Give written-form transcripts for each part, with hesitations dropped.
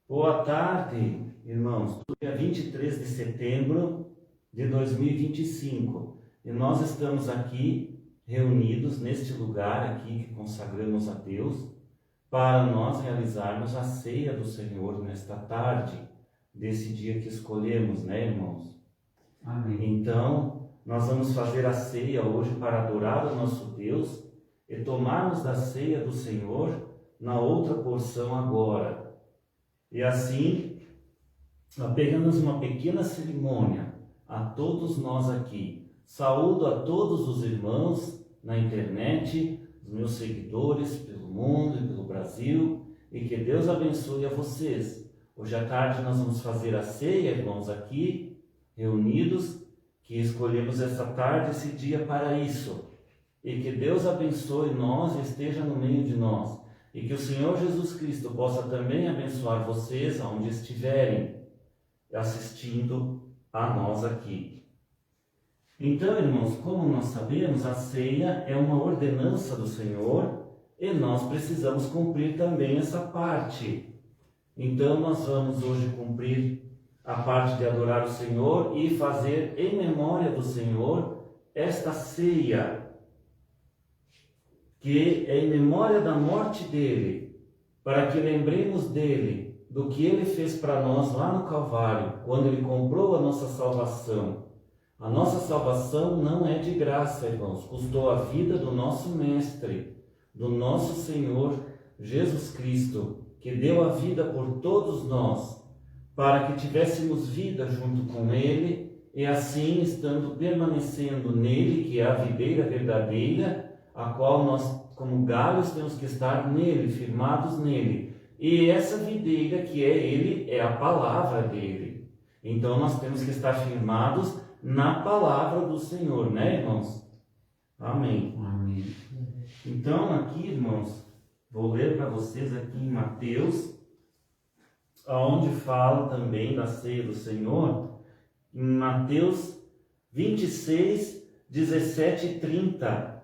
Boa tarde, irmãos. Dia 23 de setembro de 2025. E nós estamos aqui reunidos neste lugar aqui que consagramos a Deus para nós realizarmos a ceia do Senhor nesta tarde, desse dia que escolhemos, né, irmãos? Amém. Então, nós vamos fazer a ceia hoje para adorar o nosso Deus e tomarmos da ceia do Senhor na outra porção agora. E assim, pegamos uma pequena cerimônia a todos nós aqui. Saúdo a todos os irmãos na internet, os meus seguidores pelo mundo e pelo Brasil, e que Deus abençoe a vocês. Hoje à tarde nós vamos fazer a ceia, irmãos, aqui, reunidos, que escolhemos essa tarde, esse dia para isso. E que Deus abençoe nós e esteja no meio de nós. E que o Senhor Jesus Cristo possa também abençoar vocês aonde estiverem assistindo a nós aqui. Então, irmãos, como nós sabemos, a ceia é uma ordenança do Senhor e nós precisamos cumprir também essa parte. Então, nós vamos hoje cumprir a parte de adorar o Senhor e fazer em memória do Senhor esta ceia, que é em memória da morte dele, para que lembremos dele, do que ele fez para nós lá no Calvário, quando ele comprou a nossa salvação. A nossa salvação não é de graça, irmãos, custou a vida do nosso Mestre, do nosso Senhor Jesus Cristo, que deu a vida por todos nós, para que tivéssemos vida junto com ele, e assim, estando permanecendo nele, que é a videira verdadeira, a qual nós, como galhos, temos que estar nele, firmados nele. E essa videira que é ele, é a palavra dele. Então nós temos que estar firmados na palavra do Senhor, né, irmãos? Amém. Amém. Então aqui, irmãos, vou ler para vocês aqui em Mateus, onde fala também da ceia do Senhor, em Mateus 26, 17 e 30.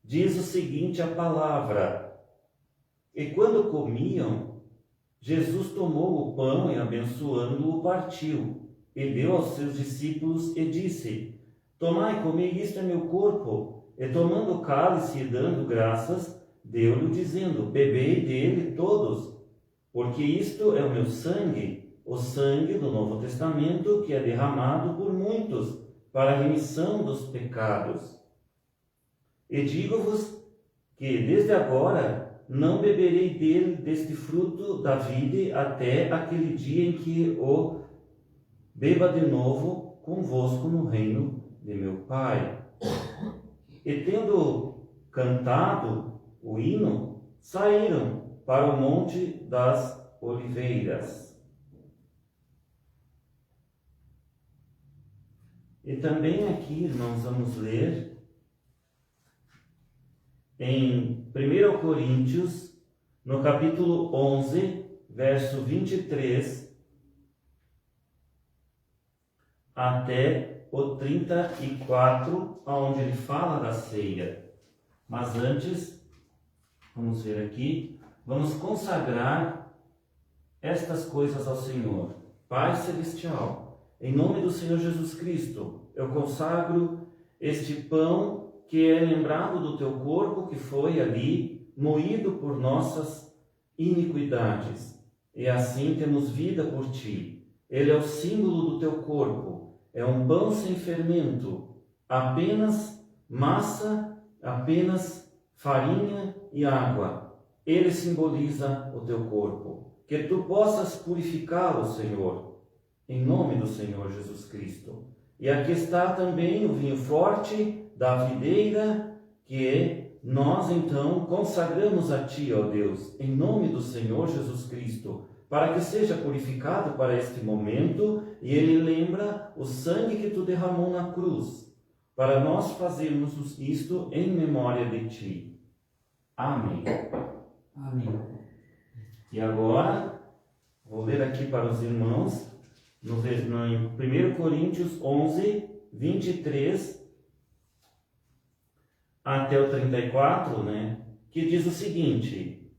Diz o seguinte a palavra: E quando comiam, Jesus tomou o pão e, abençoando-o, partiu, e deu aos seus discípulos e disse: Tomai e comei, isto é meu corpo. E tomando o cálice e dando graças, deu-lhe, dizendo: Bebei dele todos, porque isto é o meu sangue, o sangue do Novo Testamento, que é derramado por muitos para a remissão dos pecados. E digo-vos que desde agora não beberei deste fruto da vide até aquele dia em que o beba de novo convosco no reino de meu Pai. E tendo cantado o hino, saíram para o Monte das Oliveiras. E também aqui, irmãos, vamos ler em 1 Coríntios, no capítulo 11, verso 23, até o 34, onde ele fala da ceia. Mas antes, vamos ver aqui, vamos consagrar estas coisas ao Senhor. Pai Celestial, em nome do Senhor Jesus Cristo, eu consagro este pão que é lembrado do teu corpo, que foi ali moído por nossas iniquidades. E assim temos vida por ti. Ele é o símbolo do teu corpo. É um pão sem fermento, apenas massa, apenas farinha e água. Ele simboliza o teu corpo. Que tu possas purificá-lo, Senhor, em nome do Senhor Jesus Cristo. E aqui está também o vinho forte da videira, que nós então consagramos a Ti, ó Deus, em nome do Senhor Jesus Cristo, para que seja purificado para este momento, e ele lembra o sangue que Tu derramou na cruz, para nós fazermos isto em memória de Ti. Amém. Amém. E agora, vou ler aqui para os irmãos, em 1 Coríntios 11, 23 até o 34, né? Que diz o seguinte: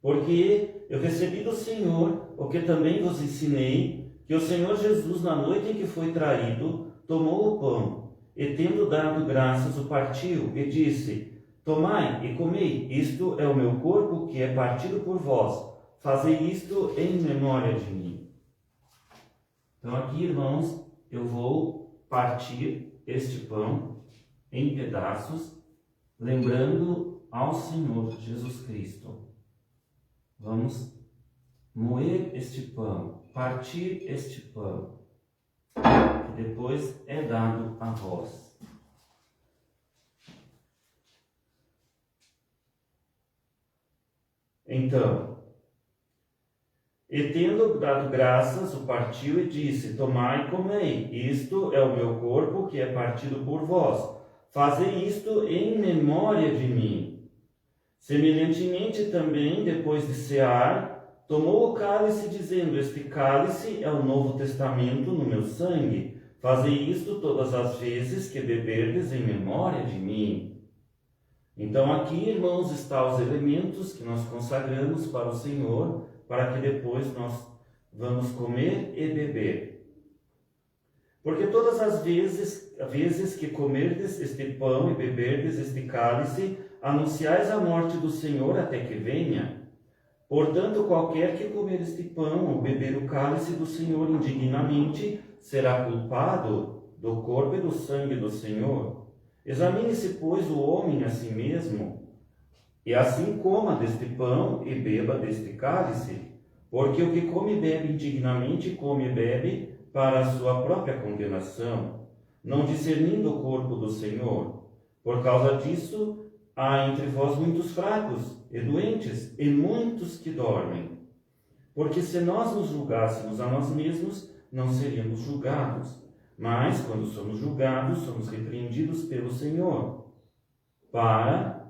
Porque eu recebi do Senhor o que também vos ensinei, que o Senhor Jesus, na noite em que foi traído, tomou o pão, e tendo dado graças, o partiu, e disse: Tomai e comei, isto é o meu corpo, que é partido por vós. Fazei isto em memória de mim. Então aqui, irmãos, eu vou partir este pão em pedaços, lembrando ao Senhor Jesus Cristo. Vamos moer este pão, partir este pão, que depois é dado a vós. Então, e tendo dado graças, o partiu e disse: Tomai e comei, isto é o meu corpo, que é partido por vós. Fazei isto em memória de mim. Semelhantemente também, depois de cear, tomou o cálice, dizendo: Este cálice é o Novo Testamento no meu sangue. Fazei isto todas as vezes que beberdes em memória de mim. Então aqui, irmãos, estão os elementos que nós consagramos para o Senhor, para que depois nós vamos comer e beber. Porque todas as vezes que comerdes este pão e beberdes este cálice, anunciais a morte do Senhor até que venha. Portanto, qualquer que comer este pão ou beber o cálice do Senhor indignamente, será culpado do corpo e do sangue do Senhor. Examine-se, pois, o homem a si mesmo, e assim coma deste pão e beba deste cálice, porque o que come e bebe indignamente, come e bebe para a sua própria condenação, não discernindo o corpo do Senhor. Por causa disso, há entre vós muitos fracos e doentes, e muitos que dormem. Porque se nós nos julgássemos a nós mesmos, não seríamos julgados. Mas, quando somos julgados, somos repreendidos pelo Senhor, para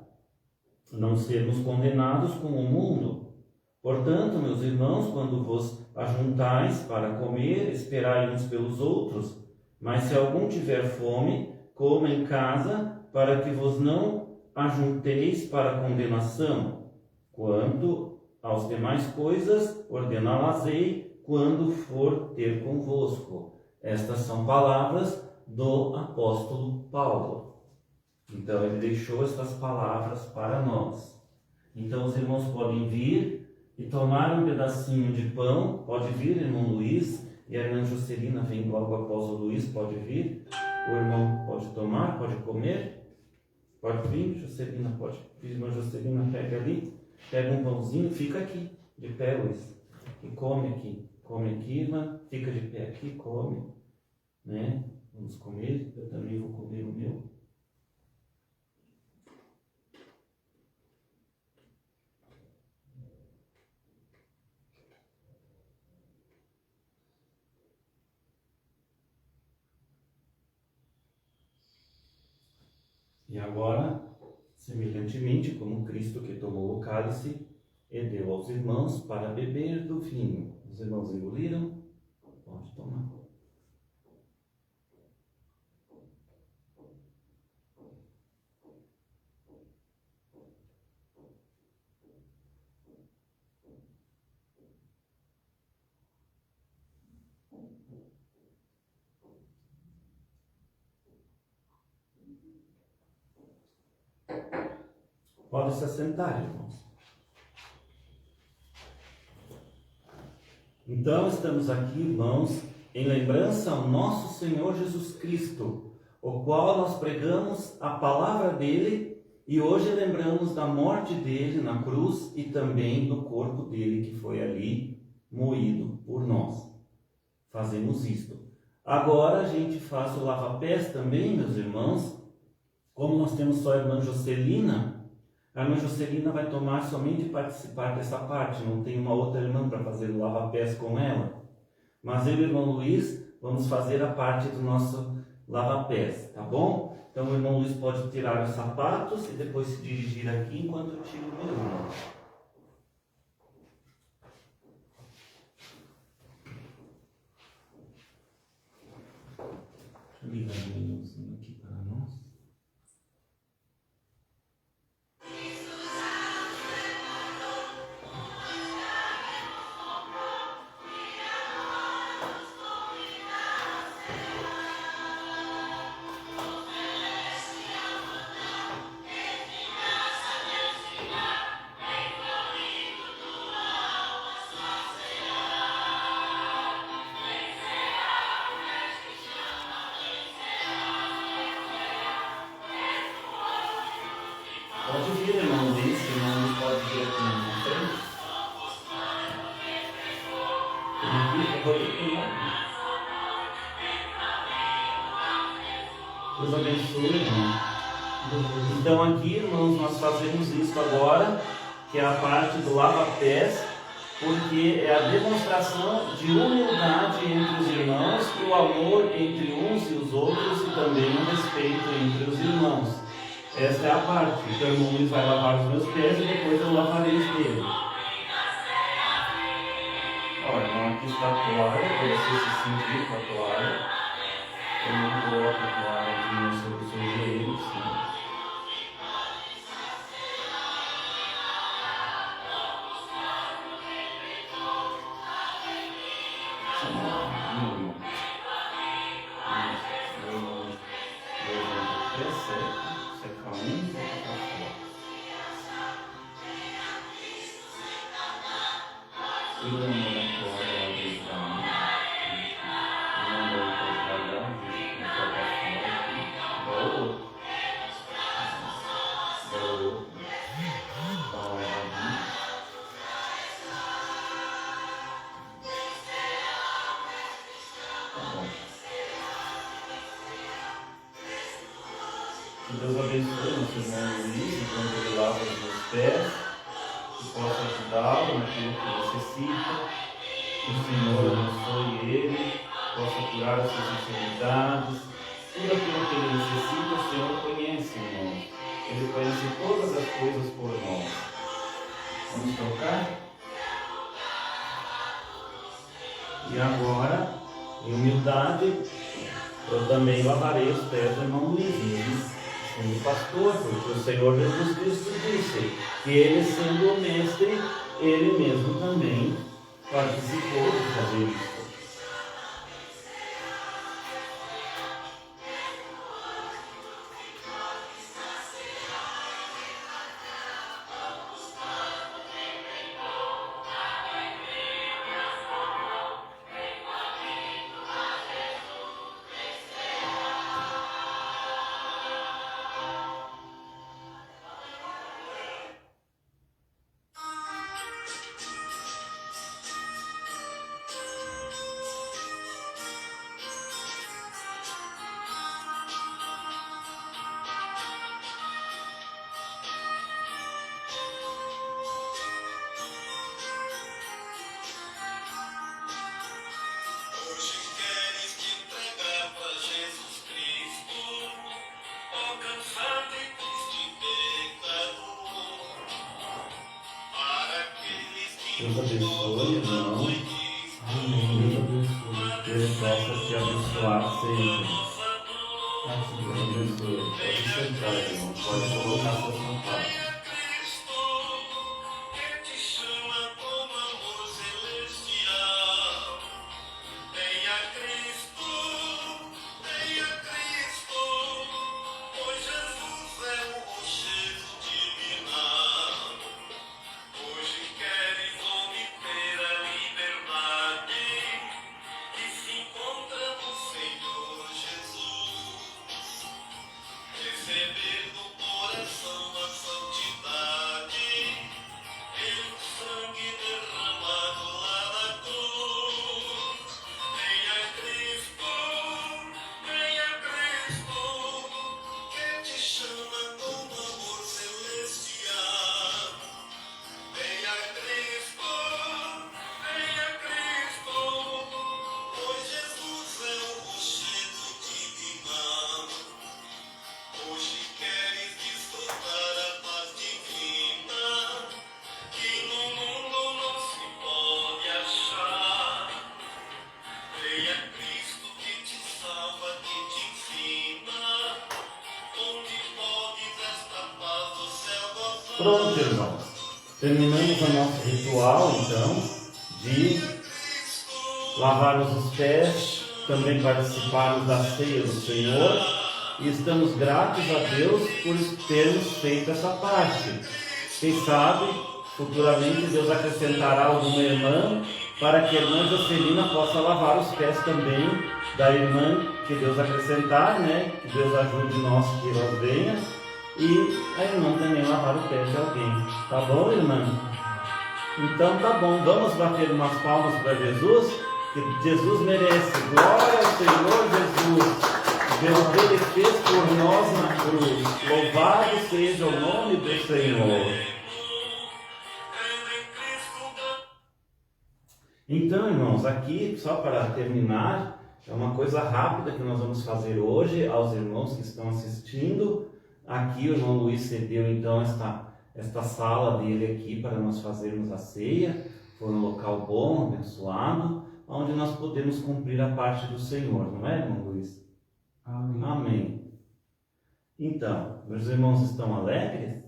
não sermos condenados com o mundo. Portanto, meus irmãos, quando vos ajuntais para comer, esperai uns pelos outros. Mas se algum tiver fome, coma em casa, para que vos não ajunteis para a condenação. Quanto aos demais coisas, ordená-las-ei quando for ter convosco. Estas são palavras do apóstolo Paulo. Então, ele deixou estas palavras para nós. Então, os irmãos podem vir e tomar um pedacinho de pão. Pode vir, irmão Luiz, e a irmã Juscelina vem logo após o Luiz, pode vir. O irmão pode tomar, pode comer. Pode vir, Juscelina, pode vir. Irmã Juscelina, pega ali, pega um pãozinho, fica aqui, de pé, Luiz, e come aqui. Come aqui, irmã, fica de pé aqui, come, né? Vamos comer, eu também vou comer o meu. E agora, semelhantemente, como Cristo que tomou o cálice e deu aos irmãos para beber do vinho. Os irmãos engoliram? Pode tomar. Pode se assentar, irmãos. Então, estamos aqui, irmãos, em lembrança ao nosso Senhor Jesus Cristo, o qual nós pregamos a palavra dele e hoje lembramos da morte dele na cruz e também do corpo dele que foi ali moído por nós. Fazemos isto. Agora a gente faz o lava-pés também, meus irmãos. Como nós temos só a irmã Juscelina, a irmã Juscelina vai tomar somente participar dessa parte, não tem uma outra irmã para fazer o lava-pés com ela. Mas eu e o irmão Luiz vamos fazer a parte do nosso lava-pés, tá bom? Então o irmão Luiz pode tirar os sapatos e depois se dirigir aqui enquanto eu tiro o meu irmão. Deixa eu ligar o meninozinho aqui para nós. Deus abençoe, irmão. Então aqui, irmãos, nós fazemos isso agora, que é a parte do lava-pés, porque é a demonstração de humildade entre os irmãos e o amor entre uns e os outros e também o respeito entre os irmãos. Esta é a parte. Então, o irmão Luiz vai lavar os meus pés e depois eu lavarei os dele. Olha, então aqui está a toalha, para você se sentir com a toalha. Eu não coloco a toalha aqui sobre o seu joelho, sim. Que Deus abençoe nosso irmão Luiz, enquanto ele lava os meus pés, que possa ajudá-lo naquilo que necessita, que o Senhor abençoe ele, possa curar as suas enfermidades, tudo aquilo que ele necessita, o Senhor conhece, irmão. Ele conhece todas as coisas por nós. Vamos trocar? E agora, em humildade, eu também lavarei os pés do irmão Luiz, sendo pastor, porque o Senhor Jesus Cristo disse que ele, sendo o mestre, ele mesmo também participou de fazer isso. Deus abençoe, irmão. Amém. Que Ele possa te abençoar sempre. Deus abençoe. Pode sentar, irmão. Pode colocar sua vontade. Pronto, irmãos. Terminamos o nosso ritual, então, de lavarmos os pés, também participarmos da ceia do Senhor, e estamos gratos a Deus por termos feito essa parte. Quem sabe, futuramente Deus acrescentará alguma irmã para que a irmã Jocelina possa lavar os pés também da irmã que Deus acrescentar, né? Que Deus ajude nós que nós venha. E a irmã também lavar o pé de alguém. Tá bom, irmã? Então tá bom, vamos bater umas palmas para Jesus, que Jesus merece. Glória ao Senhor Jesus. Pelo que Ele fez por nós na cruz. Louvado seja o nome do Senhor. Então, irmãos, aqui, só para terminar, é uma coisa rápida que nós vamos fazer hoje aos irmãos que estão assistindo. Aqui o irmão Luiz cedeu então esta sala dele aqui para nós fazermos a ceia. Foi um local bom, abençoado, onde nós podemos cumprir a parte do Senhor, não é, irmão Luiz? Amém. Amém. Então, meus irmãos estão alegres?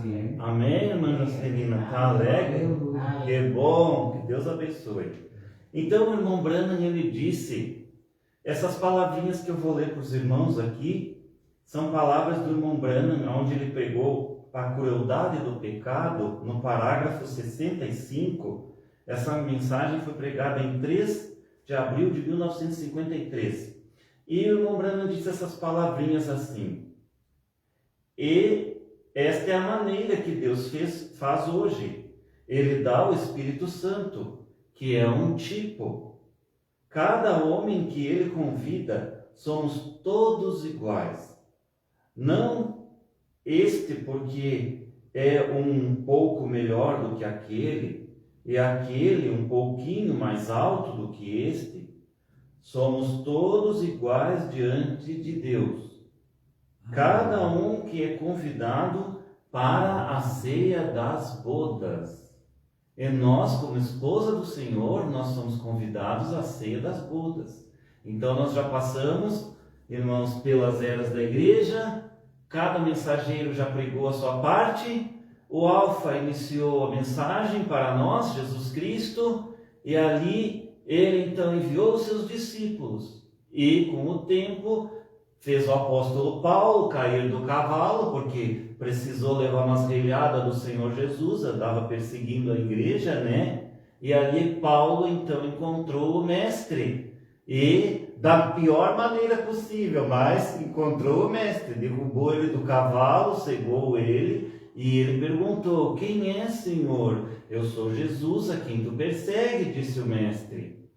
Sim. Amém, irmã Juscelina? Está alegre? Que bom, que Deus abençoe. Então, o irmão Branham, ele disse, essas palavrinhas que eu vou ler para os irmãos aqui, são palavras do irmão Branham, onde ele pregou a crueldade do pecado, no parágrafo 65. Essa mensagem foi pregada em 3 de abril de 1953. E o irmão Branham disse essas palavrinhas assim: e esta é a maneira que Deus faz hoje. Ele dá o Espírito Santo, que é um tipo. Cada homem que ele convida, somos todos iguais. Não este porque é um pouco melhor do que aquele, e aquele um pouquinho mais alto do que este. Somos todos iguais diante de Deus. Cada um que é convidado para a ceia das bodas. E nós, como esposa do Senhor, nós somos convidados à ceia das bodas. Então nós já passamos, irmãos, pelas eras da igreja. Cada mensageiro já pregou a sua parte. O Alfa iniciou a mensagem para nós, Jesus Cristo, e ali ele então enviou os seus discípulos. E com o tempo fez o apóstolo Paulo cair do cavalo, porque precisou levar umas relhadas do Senhor Jesus, andava perseguindo a igreja, né? E ali Paulo então encontrou o mestre, e da pior maneira possível, mas encontrou o mestre, derrubou ele do cavalo, cegou ele, e ele perguntou: quem é, Senhor? Eu sou Jesus, a quem tu persegue, disse o mestre.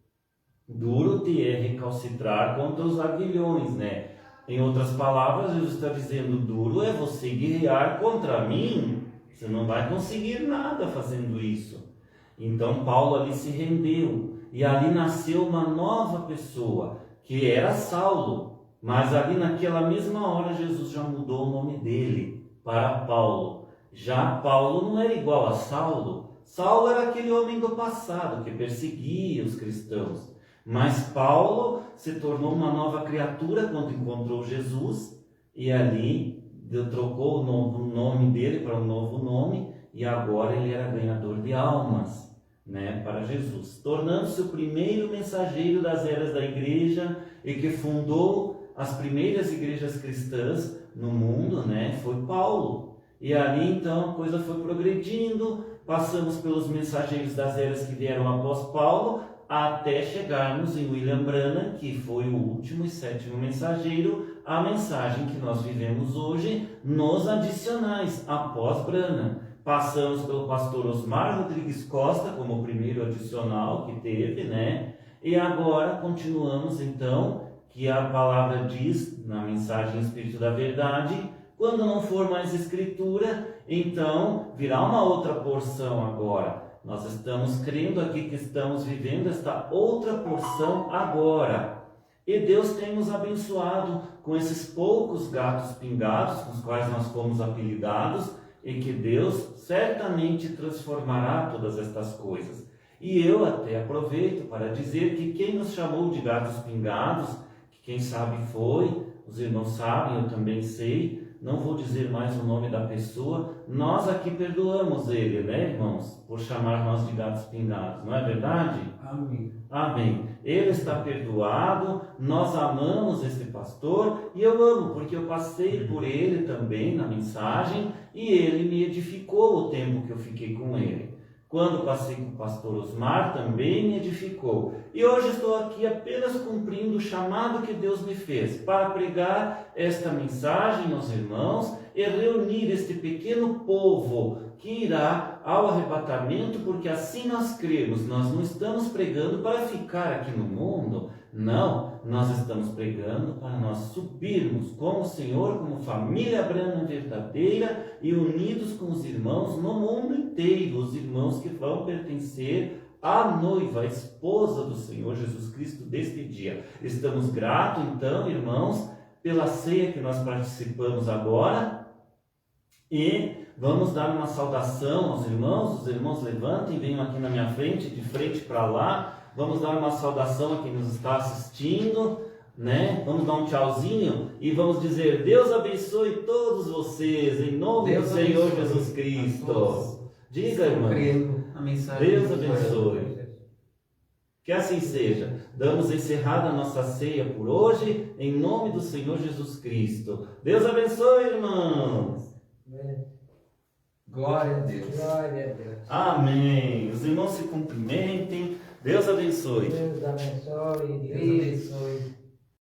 Duro te é recalcitrar contra os aguilhões, né? Em outras palavras, Jesus está dizendo: duro é você guerrear contra mim, você não vai conseguir nada fazendo isso. Então Paulo ali se rendeu, e ali nasceu uma nova pessoa, que era Saulo, mas ali naquela mesma hora Jesus já mudou o nome dele para Paulo. Já Paulo não era igual a Saulo. Saulo era aquele homem do passado que perseguia os cristãos. Mas Paulo se tornou uma nova criatura quando encontrou Jesus, e ali trocou o nome dele para um novo nome, e agora ele era ganhador de almas, né, para Jesus, tornando-se o primeiro mensageiro das eras da igreja, e que fundou as primeiras igrejas cristãs no mundo, né, foi Paulo. E ali então a coisa foi progredindo, passamos pelos mensageiros das eras que vieram após Paulo, até chegarmos em William Branham, que foi o último e 7º mensageiro, a mensagem que nós vivemos hoje nos adicionais, após Branham. Passamos pelo pastor Osmar Rodrigues Costa, como o primeiro adicional que teve, né? E agora continuamos então, que a palavra diz, na mensagem Espírito da Verdade, quando não for mais escritura, então virá uma outra porção agora. Nós estamos crendo aqui que estamos vivendo esta outra porção agora. E Deus tem nos abençoado com esses poucos gatos pingados, com os quais nós fomos apelidados, e que Deus certamente transformará todas estas coisas. E eu até aproveito para dizer que quem nos chamou de gatos pingados, que quem sabe foi, os irmãos sabem, eu também sei, não vou dizer mais o nome da pessoa, nós aqui perdoamos ele, né, irmãos? Por chamar nós de gatos pingados, não é verdade? Amém. Amém. Ele está perdoado, nós amamos esse pastor, e eu amo, porque eu passei por ele também na mensagem, e ele me edificou o tempo que eu fiquei com ele. Quando passei com o pastor Osmar, também me edificou. E hoje estou aqui apenas cumprindo o chamado que Deus me fez para pregar esta mensagem aos irmãos e reunir este pequeno povo que irá ao arrebatamento, porque assim nós cremos. Nós não estamos pregando para ficar aqui no mundo, não, nós estamos pregando para nós subirmos com o Senhor, como família Abraham verdadeira e unidos com os irmãos no mundo inteiro, os irmãos que vão pertencer à noiva, a esposa do Senhor Jesus Cristo deste dia. Estamos gratos, então, irmãos, pela ceia que nós participamos agora, e vamos dar uma saudação aos irmãos. Os irmãos levantem, venham aqui na minha frente, de frente para lá. Vamos dar uma saudação a quem nos está assistindo, né? Vamos dar um tchauzinho e vamos dizer: Deus abençoe todos vocês, em nome do Senhor Jesus Cristo. Diga, irmão. Deus abençoe. Que assim seja. Damos encerrada a nossa ceia por hoje, em nome do Senhor Jesus Cristo. Deus abençoe, irmãos. Glória a Deus. Glória a Deus. Amém. Os irmãos se cumprimentem. Deus abençoe. Deus abençoe. Deus abençoe.